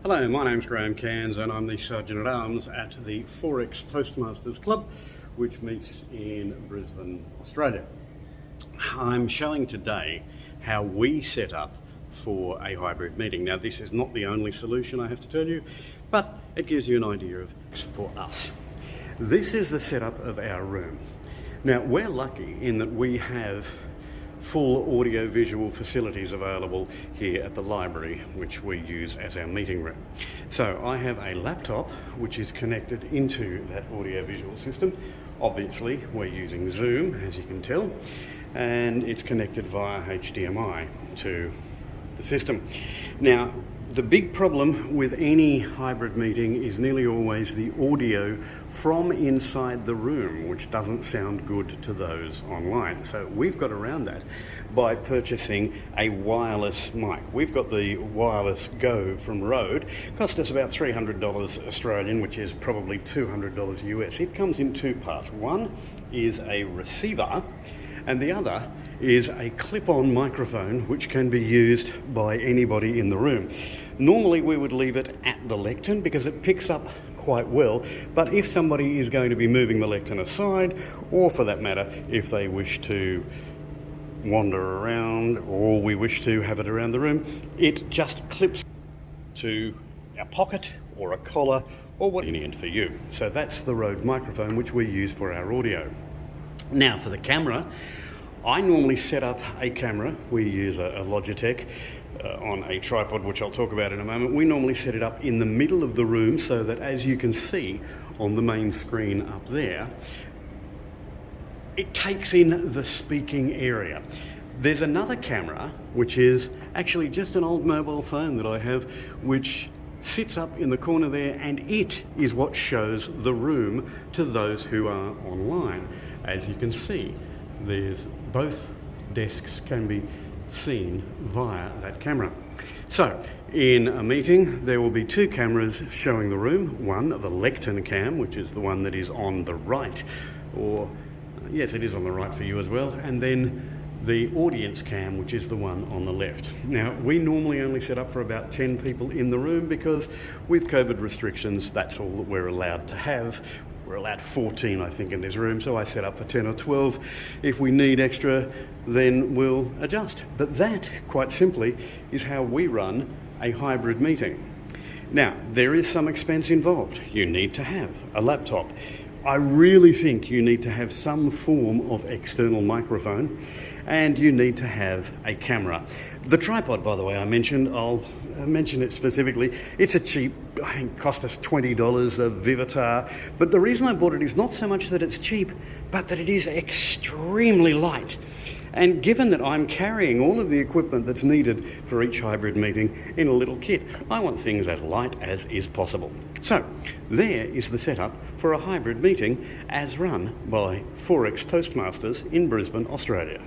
Hello, my name's Graham Cairns and I'm the Sergeant at Arms at the Forex Toastmasters Club, which meets in Brisbane, Australia. I'm showing today how we set up for a hybrid meeting. Now, this is not the only solution, I have to tell you, but it gives you an idea of for us. This is the setup of our room. Now, we're lucky in that we have full audio-visual facilities available here at the library, which we use as our meeting room. So I have a laptop which is connected into that audio-visual system. Obviously, we're using Zoom, as you can tell, and it's connected via HDMI to the system. Now, the big problem with any hybrid meeting is nearly always the audio from inside the room, which doesn't sound good to those online. So we've got around that by purchasing a wireless mic. We've got the Wireless Go from Rode. Cost us about $300 Australian, which is probably $200 US. It comes in two parts. One is a receiver, and the other is a clip-on microphone which can be used by anybody in the room. Normally we would leave it at the lectern because it picks up quite well, but if somebody is going to be moving the lectern aside, or for that matter, if they wish to wander around or we wish to have it around the room, it just clips to a pocket or a collar or what's convenient for you. So that's the Rode microphone which we use for our audio. Now for the camera, I normally set up a camera. We use a Logitech on a tripod, which I'll talk about in a moment. We normally set it up in the middle of the room so that, as you can see on the main screen up there, it takes in the speaking area. There's another camera, which is actually just an old mobile phone that I have, which sits up in the corner there, and it is what shows the room to those who are online. As you can see, there's both desks can be seen via that camera. So in a meeting there will be two cameras showing the room. One, the lectern cam, which is the one that is on the right, or yes, it is on the right for you as well, and then the audience cam, which is the one on the left. Now, we normally only set up for about 10 people in the room because with COVID restrictions, that's all that we're allowed to have. We're allowed 14, I think, in this room, so I set up for 10 or 12. If we need extra, then we'll adjust. But that, quite simply, is how we run a hybrid meeting. Now, there is some expense involved. You need to have a laptop. I really think you need to have some form of external microphone, and you need to have a camera. The tripod, by the way, I mentioned, I'll mention it specifically. It's a cheap, I think cost us $20, a Vivitar, but the reason I bought it is not so much that it's cheap, but that it is extremely light. And given that I'm carrying all of the equipment that's needed for each hybrid meeting in a little kit, I want things as light as is possible. So there is the setup for a hybrid meeting as run by Forex Toastmasters in Brisbane, Australia.